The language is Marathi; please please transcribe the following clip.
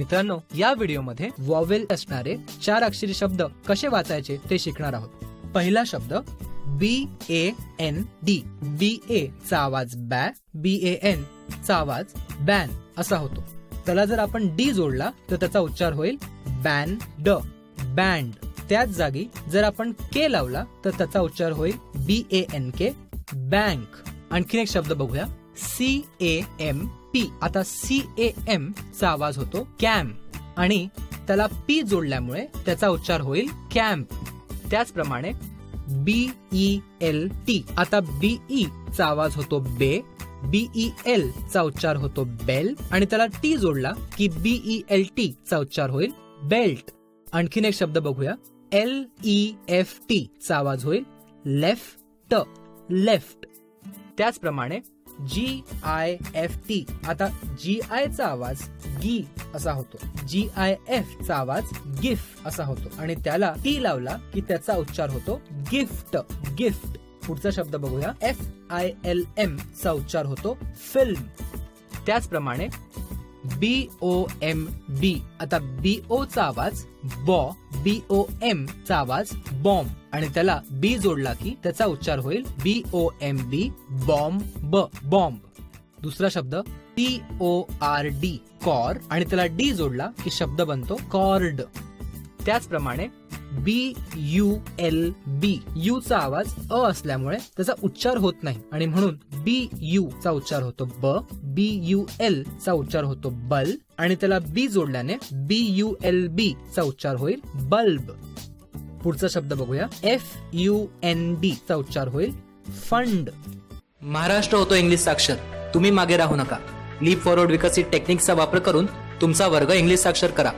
मित्रांनो, या व्हिडिओमध्ये वॉवेल असणारे 4 अक्षरी शब्द कसे वाचायचे ते शिकणार आहोत. पहिला शब्द BAND. BA चा आवाज बॅ, BAN चा आवाज बॅन असा होतो. त्याला जर आपण D जोडला तर त्याचा उच्चार होईल बँड, बँड. त्याच जागी जर आपण K लावला तर त्याचा उच्चार होईल BANK, बँक. आणखीन एक शब्द बघूया, CAMP. आता CAM चा आवाज होतो कॅम्प आणि त्याला P जोडल्यामुळे त्याचा उच्चार होईल कॅम्प. त्याचप्रमाणे BELT. आता BE चा आवाज होतो बे, BEL चा उच्चार होतो बेल आणि त्याला T जोडला की BELT चा उच्चार होईल बेल्ट. आणखीन एक शब्द बघूया, LEFT चा आवाज होईल लेफ्ट, लेफ्ट. त्याचप्रमाणे GIFT. आता GI चा आवाज गी असा होतो, GIF चा आवाज गिफ असा होतो आणि त्याला T लावला की त्याचा उच्चार होतो गिफ्ट, गिफ्ट. पुढचा शब्द बघूया, FILM चा उच्चार होतो फिल्म. त्याचप्रमाणे BOMB. आता BO चा आवाज बॉ, BOM चा आवाज बॉम्ब आणि त्याला B जोडला की त्याचा उच्चार होईल BOMB, बॉम्ब, बॉम्ब. दुसरा शब्द CORD, कॉर आणि त्याला D जोडला की शब्द बनतो कॉर्ड. त्याचप्रमाणे BULB. U चा आवाज अ असल्यामुळे त्याचा उच्चार होत नाही आणि म्हणून BU चा उच्चार होतो ब, BUL चा उच्चार होतो बल आणि त्याला B जोडल्याने BULB चा उच्चार होईल बल्ब. पुढचा शब्द बघूया, FUND चा उच्चार होईल फंड. महाराष्ट्र होतो इंग्लिश साक्षर. तुम्ही मागे राहू नका. लीप फॉरवर्ड विकसित टेक्निक्सचा वापर करून तुमचा वर्ग इंग्लिश साक्षर करा.